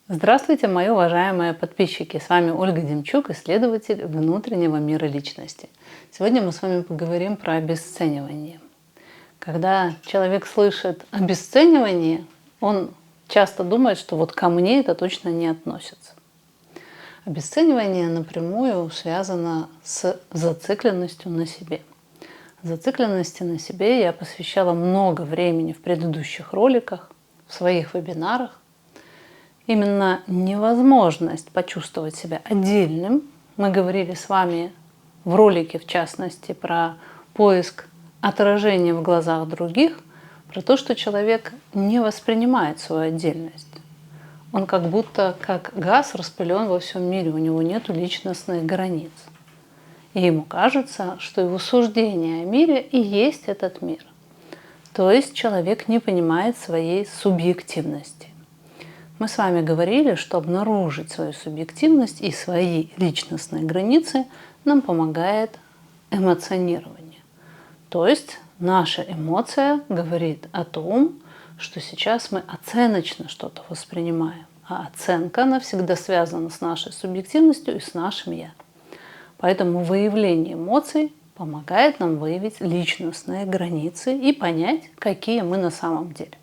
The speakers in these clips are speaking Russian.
Здравствуйте, мои уважаемые подписчики! С вами Ольга Демчук, исследователь внутреннего мира личности. Сегодня мы с вами поговорим про обесценивание. Когда человек слышит обесценивание, он часто думает, что вот ко мне это точно не относится. Обесценивание напрямую связано с зацикленностью на себе. Зацикленности на себе я посвящала много времени в предыдущих роликах, в своих вебинарах. Именно невозможность почувствовать себя отдельным. Мы говорили с вами в ролике, в частности, про поиск отражения в глазах других, про то, что человек не воспринимает свою отдельность. Он как будто как газ распылен во всем мире, у него нет личностных границ. И ему кажется, что его суждение о мире и есть этот мир. То есть человек не понимает своей субъективности. Мы с вами говорили, что обнаружить свою субъективность и свои личностные границы нам помогает эмоционирование. То есть наша эмоция говорит о том, что сейчас мы оценочно что-то воспринимаем. А оценка, она всегда связана с нашей субъективностью и с нашим «я». Поэтому выявление эмоций помогает нам выявить личностные границы и понять, какие мы на самом деле.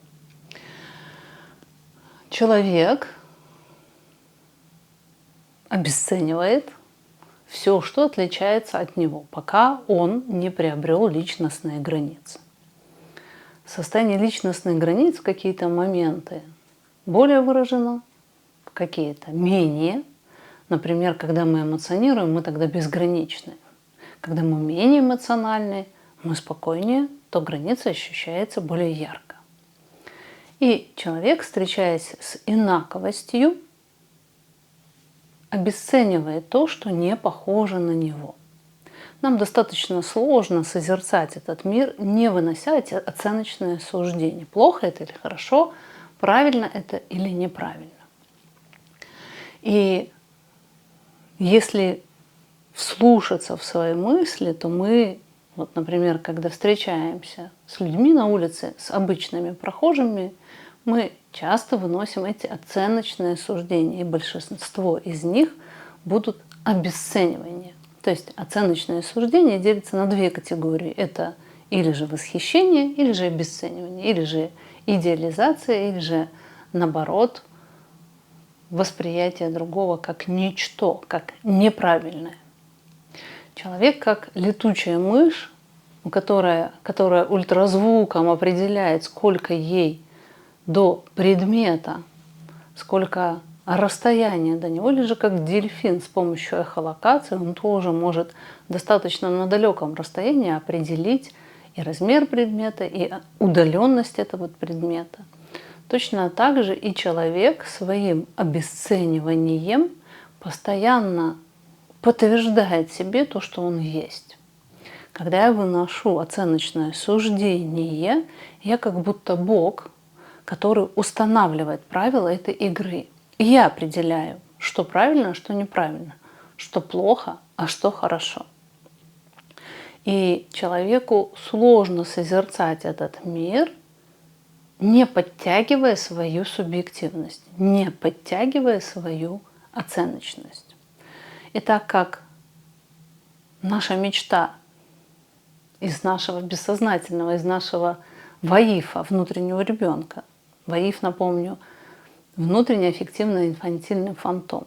Человек обесценивает все, что отличается от него, пока он не приобрел личностные границы. Состояние личностных границ в какие-то моменты более выражено, в какие-то менее. Например, когда мы эмоционируем, мы тогда безграничны. Когда мы менее эмоциональны, мы спокойнее, то граница ощущается более ярко. И человек, встречаясь с инаковостью, обесценивает то, что не похоже на него. Нам достаточно сложно созерцать этот мир, не вынося оценочное суждение. Плохо это или хорошо, правильно это или неправильно. И если вслушаться в свои мысли, то мы, вот, например, когда встречаемся с людьми на улице, с обычными прохожими, мы часто выносим эти оценочные суждения, и большинство из них будут обесценивания. То есть оценочные суждения делятся на две категории. Это или же восхищение, или же обесценивание, или же идеализация, или же, наоборот, восприятие другого как ничто, как неправильное. Человек как летучая мышь, которая ультразвуком определяет, сколько ей до предмета, сколько расстояния до него, или же как дельфин с помощью эхолокации, он тоже может достаточно на далеком расстоянии определить и размер предмета, и удаленность этого предмета. Точно так же и человек своим обесцениванием постоянно подтверждает себе то, что он есть. Когда я выношу оценочное суждение, я как будто Бог, который устанавливает правила этой игры. И я определяю, что правильно, а что неправильно, что плохо, а что хорошо. И человеку сложно созерцать этот мир, не подтягивая свою субъективность, не подтягивая свою оценочность. И так как наша мечта из нашего бессознательного, из нашего ВАИФа, внутреннего ребенка, ВАИФ, напомню, внутренний аффективный инфантильный фантом.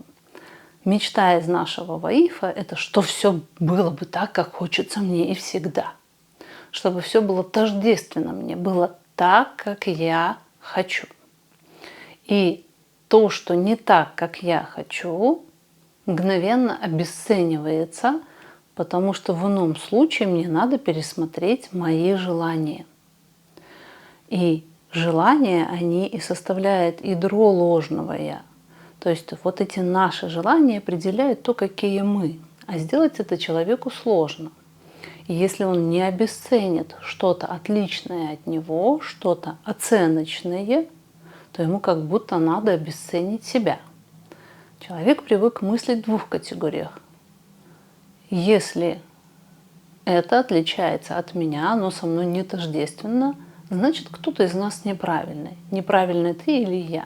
Мечта из нашего ВАИФа – это что все было бы так, как хочется мне и всегда. Чтобы все было тождественно мне, было так, как я хочу. И то, что не так, как я хочу, мгновенно обесценивается, потому что в ином случае мне надо пересмотреть мои желания. И желания, они и составляют ядро ложного «я». То есть вот эти наши желания определяют то, какие мы. А сделать это человеку сложно. И если он не обесценит что-то отличное от него, что-то оценочное, то ему как будто надо обесценить себя. Человек привык мыслить в двух категориях. Если это отличается от меня, оно со мной не тождественно, значит, кто-то из нас неправильный. Неправильный ты или я.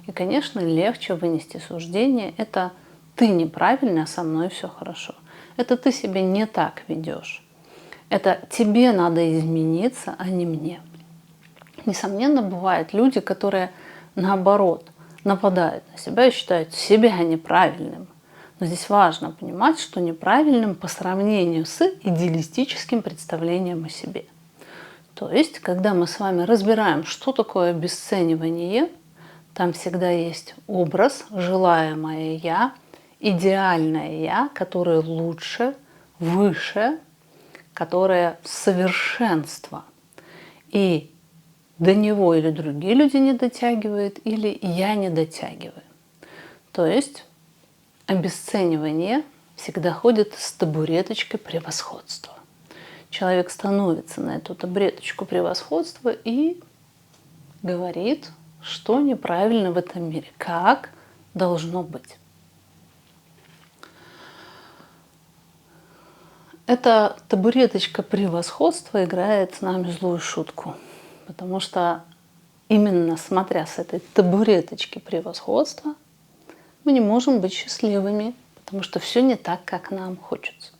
И, конечно, легче вынести суждение. Это ты неправильно, а со мной все хорошо. Это ты себя не так ведешь. Это тебе надо измениться, а не мне. Несомненно, бывают люди, которые наоборот нападают на себя и считают себя неправильным. Но здесь важно понимать, что неправильным по сравнению с идеалистическим представлением о себе. То есть, когда мы с вами разбираем, что такое обесценивание, там всегда есть образ, желаемое «я», идеальное «я», которое лучше, выше, которое совершенство. И до него или другие люди не дотягивают, или я не дотягиваю. То есть обесценивание всегда ходит с табуреточкой превосходства. Человек становится на эту табуреточку превосходства и говорит, что неправильно в этом мире, как должно быть. Эта табуреточка превосходства играет с нами злую шутку, потому что именно смотря с этой табуреточки превосходства мы не можем быть счастливыми, потому что все не так, как нам хочется.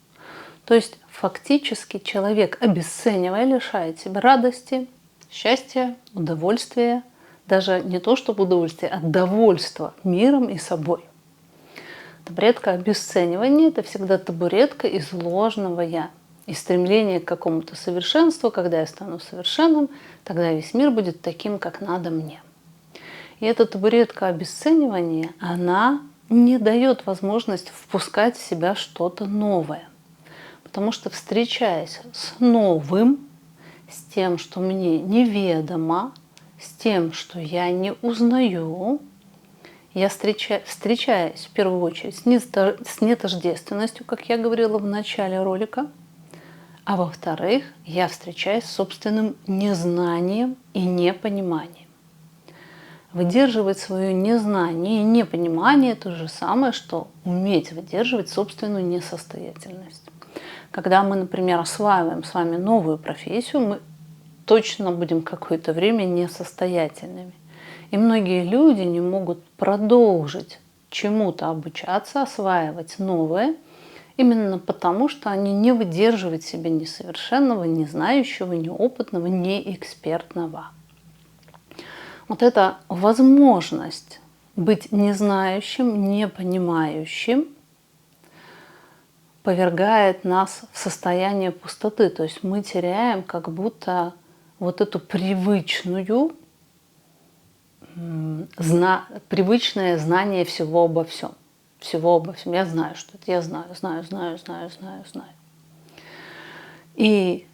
То есть фактически человек, обесценивая, лишает себя радости, счастья, удовольствия, даже не то чтобы удовольствия, а довольства миром и собой. Табуретка обесценивания – это всегда табуретка из ложного «я», из стремления к какому-то совершенству. Когда я стану совершенным, тогда весь мир будет таким, как надо мне. И эта табуретка обесценивания, она не дает возможность впускать в себя что-то новое. Потому что, встречаясь с новым, с тем, что мне неведомо, с тем, что я не узнаю, я встречаюсь в первую очередь с нетождественностью, как я говорила в начале ролика, а во-вторых, я встречаюсь с собственным незнанием и непониманием. Выдерживать свое незнание и непонимание – то же самое, что уметь выдерживать собственную несостоятельность. Когда мы, например, осваиваем с вами новую профессию, мы точно будем какое-то время несостоятельными. И многие люди не могут продолжить чему-то обучаться, осваивать новое, именно потому, что они не выдерживают себя несовершенного, не знающего, неопытного, неэкспертного. Вот эта возможность быть незнающим, непонимающим повергает нас в состояние пустоты. То есть мы теряем как будто вот эту привычное знание всего обо всем. Всего обо всем. Я знаю, что это. Я знаю. И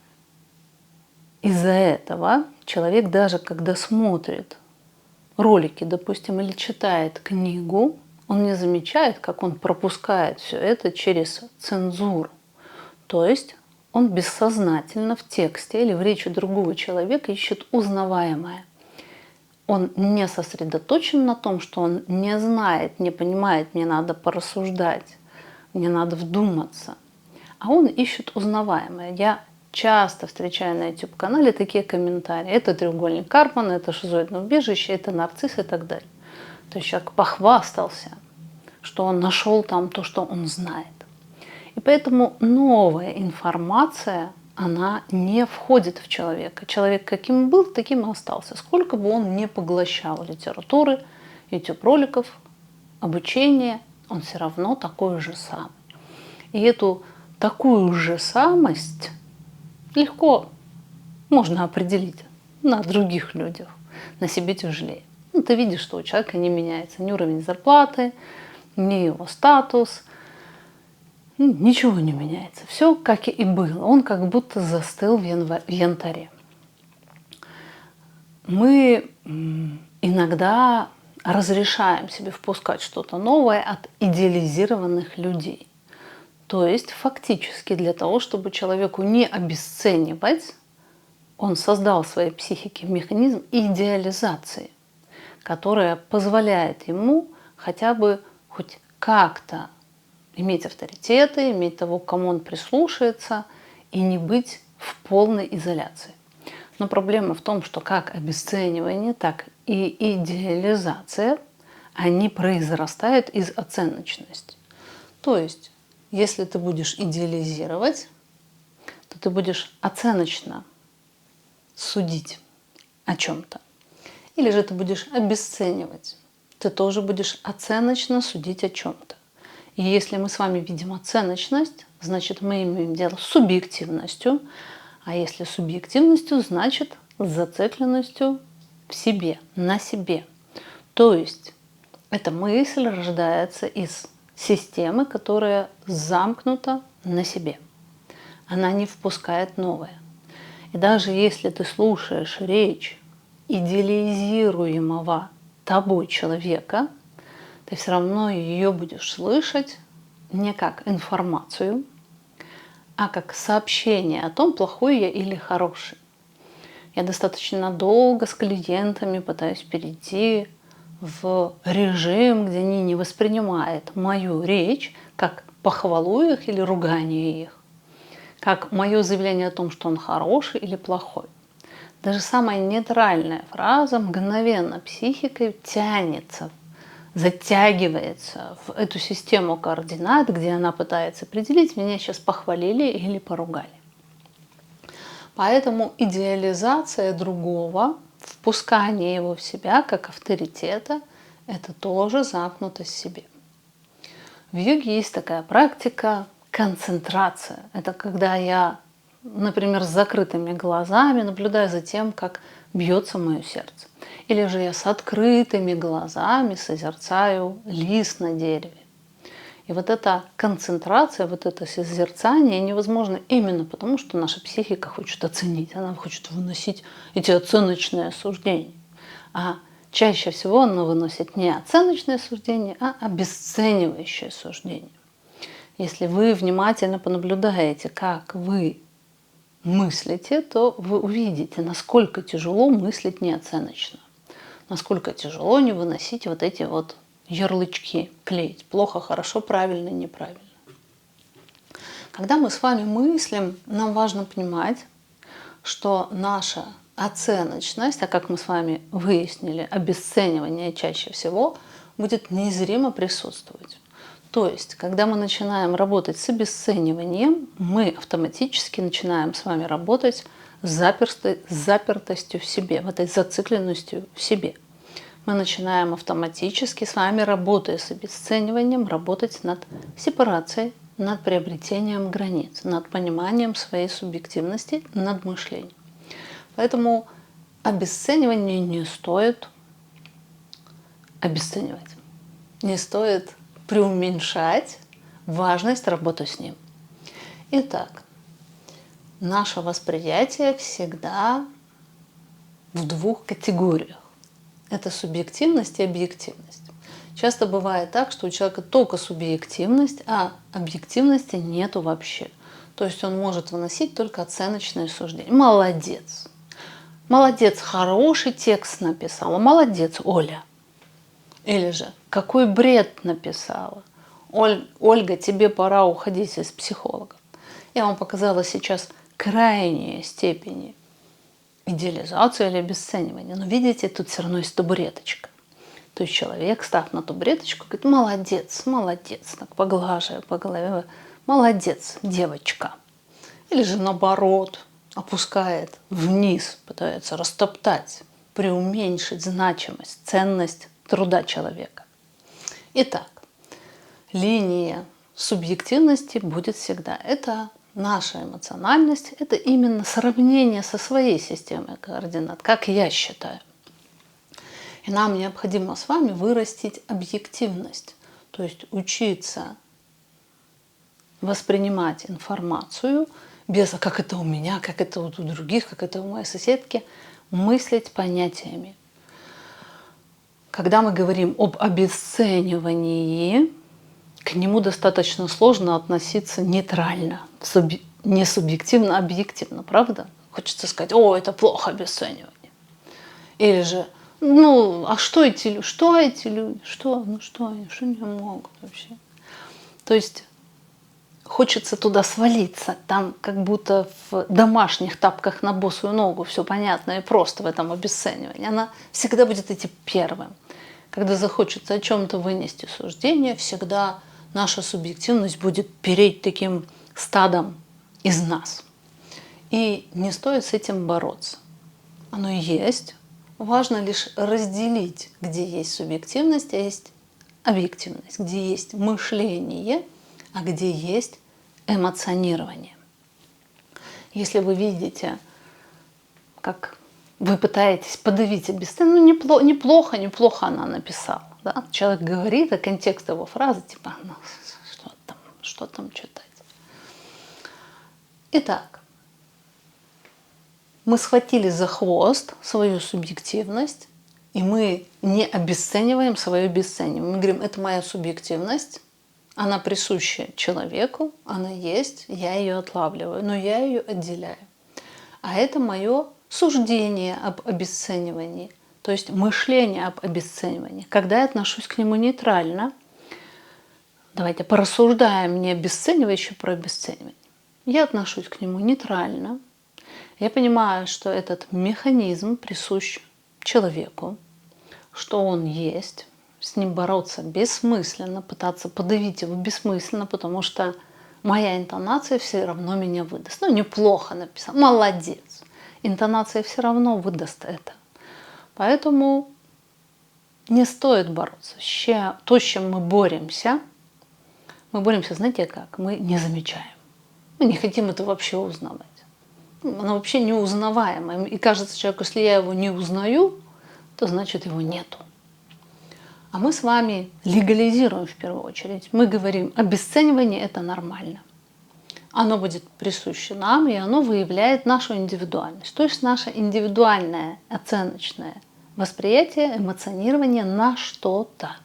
из-за этого человек, даже когда смотрит ролики, допустим, или читает книгу, он не замечает, как он пропускает все это через цензуру. То есть он бессознательно в тексте или в речи другого человека ищет узнаваемое. Он не сосредоточен на том, что он не знает, не понимает, мне надо порассуждать, мне надо вдуматься. А он ищет узнаваемое. Я часто встречаю на YouTube-канале такие комментарии. Это треугольник Карпмана, это шизоидное убежище, это нарцисс и так далее. То есть человек похвастался, что он нашел там то, что он знает. И поэтому новая информация, она не входит в человека. Человек каким был, таким и остался. Сколько бы он ни поглощал литературы, YouTube-роликов, обучения, он все равно такой же самый. И эту такую же самость легко можно определить на других людях, на себе тяжелее. Ну, ты видишь, что у человека не меняется ни уровень зарплаты, ни его статус, ничего не меняется. Все как и было. Он как будто застыл в янтаре. Мы иногда разрешаем себе впускать что-то новое от идеализированных людей. То есть фактически для того, чтобы человеку не обесценивать, он создал в своей психике механизм идеализации, которая позволяет ему хотя бы хоть как-то иметь авторитеты, иметь того, к кому он прислушается, и не быть в полной изоляции. Но проблема в том, что как обесценивание, так и идеализация они произрастают из оценочности. То есть, если ты будешь идеализировать, то ты будешь оценочно судить о чем-то. Или же ты будешь обесценивать. Ты тоже будешь оценочно судить о чем-то. И если мы с вами видим оценочность, значит, мы имеем дело с субъективностью. А если субъективностью, значит, с зацикленностью в себе, на себе. То есть эта мысль рождается из системы, которая замкнута на себе. Она не впускает новое. И даже если ты слушаешь речь идеализируемого тобой человека, ты все равно ее будешь слышать не как информацию, а как сообщение о том, плохой я или хороший. Я достаточно долго с клиентами пытаюсь перейти в режим, где они не воспринимают мою речь как похвалу их или ругание их, как мое заявление о том, что он хороший или плохой. Даже самая нейтральная фраза мгновенно психикой тянется, затягивается в эту систему координат, где она пытается определить, меня сейчас похвалили или поругали. Поэтому идеализация другого, впускание его в себя как авторитета, это тоже замкнутость в себе. В йоге есть такая практика концентрация. Это когда я, например, с закрытыми глазами наблюдаю за тем, как бьется мое сердце. Или же я с открытыми глазами созерцаю лист на дереве. И вот эта концентрация, вот это созерцание невозможно именно потому, что наша психика хочет оценить, она хочет выносить эти оценочные суждения. А чаще всего она выносит не оценочные суждения, а обесценивающие суждения. Если вы внимательно понаблюдаете, как вы мыслите, то вы увидите, насколько тяжело мыслить неоценочно, насколько тяжело не выносить вот эти вот ярлычки, клеить. Плохо, хорошо, правильно, неправильно. Когда мы с вами мыслим, нам важно понимать, что наша оценочность, а как мы с вами выяснили, обесценивание чаще всего будет незримо присутствовать. То есть, когда мы начинаем работать с обесцениванием, мы автоматически начинаем с вами работать с запертостью в себе, вот этой зацикленностью в себе. Мы начинаем автоматически с вами, работая с обесцениванием, работать над сепарацией, над приобретением границ, над пониманием своей субъективности, над мышлением. Поэтому обесценивание не стоит обесценивать, не стоит преуменьшать важность работы с ним. Итак, наше восприятие всегда в двух категориях. Это субъективность и объективность. Часто бывает так, что у человека только субъективность, а объективности нету вообще. То есть он может выносить только оценочные суждения. Молодец. Молодец, хороший текст написала. Молодец, Оля. Или же, какой бред написала. Ольга, тебе пора уходить из психолога. Я вам показала сейчас крайние степени идеализации или обесценивания. Но видите, тут все равно есть табуреточка. То есть человек, став на табуреточку, говорит, молодец, молодец, так поглаживая по голове, молодец, девочка. Или же наоборот, опускает вниз, пытается растоптать, преуменьшить значимость, ценность труда человека. Итак, линия субъективности будет всегда. Это наша эмоциональность, это именно сравнение со своей системой координат, как я считаю. И нам необходимо с вами вырастить объективность, то есть учиться воспринимать информацию без «а как это у меня, как это вот у других, как это у моей соседки», мыслить понятиями. Когда мы говорим об обесценивании, к нему достаточно сложно относиться нейтрально, не субъективно, а объективно, правда? Хочется сказать, о, это плохо обесценивание. Или же, ну, а что эти люди, что они не могут вообще? То есть хочется туда свалиться, там как будто в домашних тапках на босую ногу, все понятно и просто в этом обесценивании. Она всегда будет идти первым. Когда захочется о чем-то вынести суждение, всегда наша субъективность будет переть таким стадом из нас. И не стоит с этим бороться. Оно есть. Важно лишь разделить, где есть субъективность, а есть объективность, где есть мышление, а где есть эмоционирование. Если вы видите, как вы пытаетесь подавить обесценивание, ну неплохо она написала. Да? Человек говорит, а контекст его фразы, типа, ну, что там читать. Итак, мы схватили за хвост свою субъективность, и мы не обесцениваем свое обесценивание. Мы говорим, это моя субъективность, она присуща человеку, она есть, я ее отлавливаю, но я ее отделяю. А это мое суждение об обесценивании, то есть мышление об обесценивании. Когда я отношусь к нему нейтрально, давайте порассуждаем не обесценивающе про обесценивание. Я отношусь к нему нейтрально. Я понимаю, что этот механизм присущ человеку, что он есть, с ним бороться бессмысленно, пытаться подавить его бессмысленно, потому что моя интонация все равно меня выдаст. Ну, неплохо написано, молодец. Интонация все равно выдаст это. Поэтому не стоит бороться. То, с чем мы боремся, знаете как? Мы не замечаем. Мы не хотим это вообще узнавать. Оно вообще неузнаваемо. И кажется человеку, если я его не узнаю, то значит его нету. А мы с вами легализируем в первую очередь. Мы говорим, обесценивание – это нормально. Оно будет присуще нам, и оно выявляет нашу индивидуальность. То есть наше индивидуальное оценочное восприятие, эмоционирование на что-то.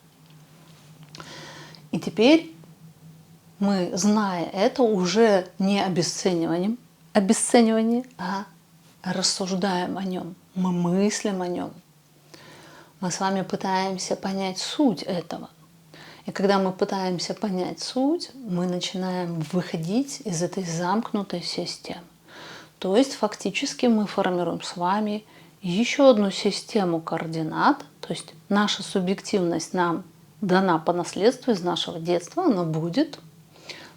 И теперь мы, зная это, уже не обесценивание, а рассуждаем о нем, мы мыслим о нем. Мы с вами пытаемся понять суть этого. И когда мы пытаемся понять суть, мы начинаем выходить из этой замкнутой системы. То есть фактически мы формируем с вами еще одну систему координат. То есть наша субъективность нам дана по наследству из нашего детства, она будет.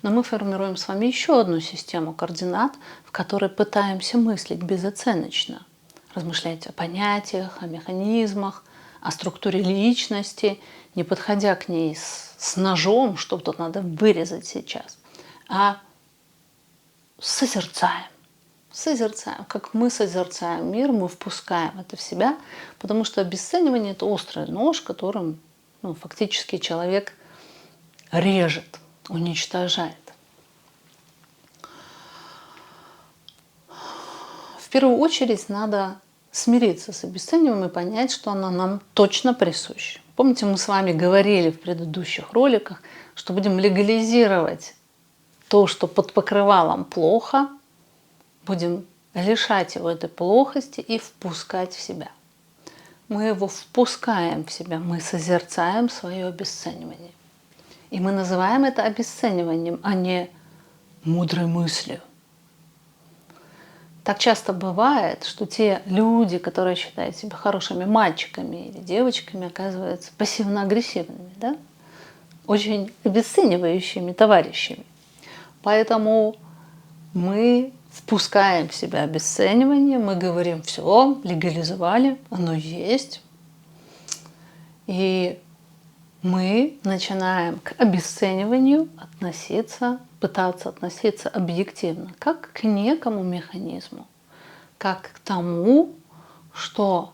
Но мы формируем с вами еще одну систему координат, в которой пытаемся мыслить безоценочно, размышлять о понятиях, о механизмах, о структуре личности, не подходя к ней с ножом, что тут надо вырезать сейчас, а созерцаем. Созерцаем. Как мы созерцаем мир, мы впускаем это в себя, потому что обесценивание – это острый нож, которым фактически человек режет, уничтожает. В первую очередь надо смириться с обесцениванием и понять, что оно нам точно присуще. Помните, мы с вами говорили в предыдущих роликах, что будем легализировать то, что под покрывалом плохо, будем лишать его этой плохости и впускать в себя. Мы его впускаем в себя, мы созерцаем свое обесценивание. И мы называем это обесцениванием, а не мудрой мыслью. Так часто бывает, что те люди, которые считают себя хорошими мальчиками или девочками, оказываются пассивно-агрессивными, да? Очень обесценивающими товарищами. Поэтому мы впускаем в себя обесценивание, мы говорим, все, легализовали, оно есть. И мы начинаем к обесцениванию пытаться относиться объективно, как к некому механизму, как к тому, что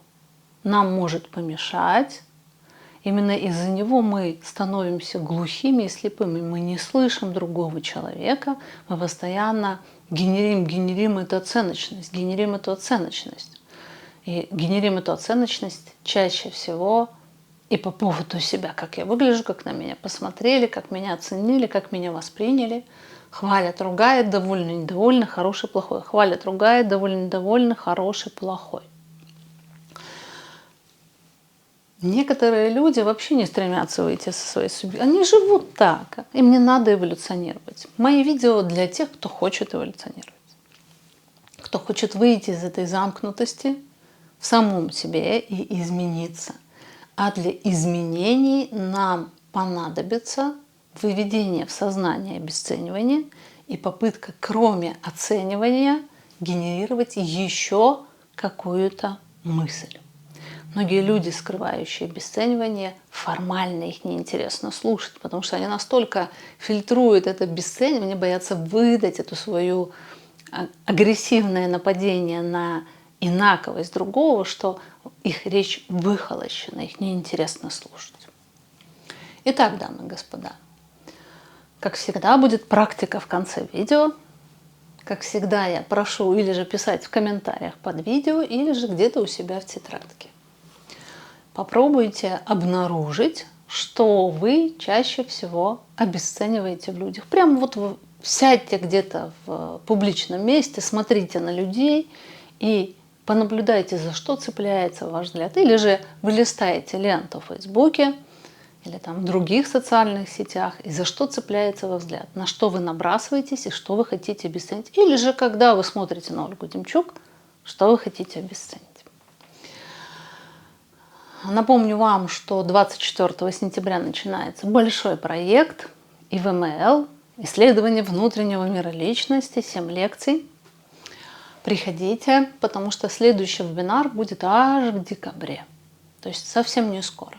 нам может помешать. Именно из-за него мы становимся глухими и слепыми, мы не слышим другого человека, мы постоянно генерим эту оценочность, И генерим эту оценочность чаще всего и по поводу себя, как я выгляжу, как на меня посмотрели, как меня оценили, как меня восприняли. Хвалят, ругают, довольны, недовольны, хороший, плохой. Хвалят, ругают, довольны, недовольны, хороший, плохой. Некоторые люди вообще не стремятся выйти со своей субъективностью. Они живут так, им не надо эволюционировать. Мои видео для тех, кто хочет эволюционировать. Кто хочет выйти из этой замкнутости в самом себе и измениться. А для изменений нам понадобится выведение в сознание обесценивания и попытка, кроме оценивания, генерировать еще какую-то мысль. Многие люди, скрывающие обесценивание, формально их неинтересно слушать, потому что они настолько фильтруют это обесценивание, боятся выдать эту свою агрессивное нападение на инаковость другого, что их речь выхолощена, их неинтересно слушать. Итак, дамы и господа, как всегда будет практика в конце видео. Как всегда я прошу или же писать в комментариях под видео, или же где-то у себя в тетрадке. Попробуйте обнаружить, что вы чаще всего обесцениваете в людях. Прямо вот вы сядьте где-то в публичном месте, смотрите на людей и понаблюдайте, за что цепляется ваш взгляд. Или же вы листаете ленту в Фейсбуке или там в других социальных сетях, и за что цепляется ваш взгляд, на что вы набрасываетесь и что вы хотите обесценить. Или же, когда вы смотрите на Ольгу Демчук, что вы хотите обесценить. Напомню вам, что 24 сентября начинается большой проект ИВМЛ, исследование внутреннего мира личности, 7 лекций. Приходите, потому что следующий вебинар будет аж в декабре, то есть совсем не скоро.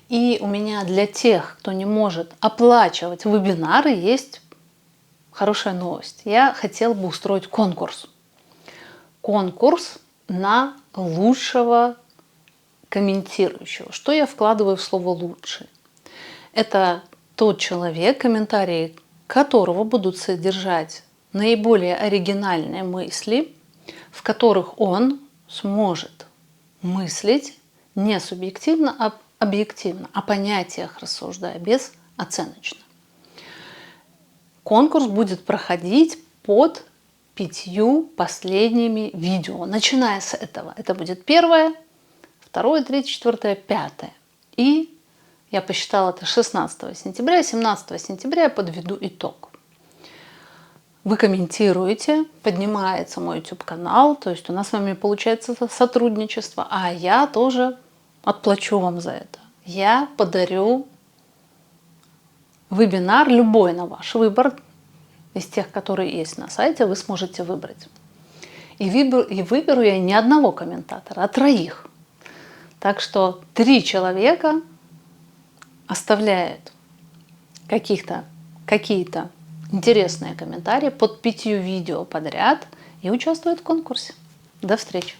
И у меня для тех, кто не может оплачивать вебинары, есть хорошая новость. Я хотела бы устроить конкурс. Конкурс на лучшего комментирующего. Что я вкладываю в слово «лучший»? Это тот человек, комментарии которого будут содержать наиболее оригинальные мысли, в которых он сможет мыслить не субъективно, а объективно, о понятиях рассуждая, безоценочно. Конкурс будет проходить под 5 последними видео. Начиная с этого. Это будет 1, 2, 3, 4, 5. И я посчитала это 16 сентября, 17 сентября я подведу итог. Вы комментируете, поднимается мой YouTube-канал, то есть у нас с вами получается сотрудничество, а я тоже отплачу вам за это. Я подарю вебинар любой на ваш выбор, из тех, которые есть на сайте, вы сможете выбрать. И выберу я не одного комментатора, а 3. Так что 3 человека оставляют какие-то интересные комментарии под 5 видео подряд и участвуют в конкурсе. До встречи!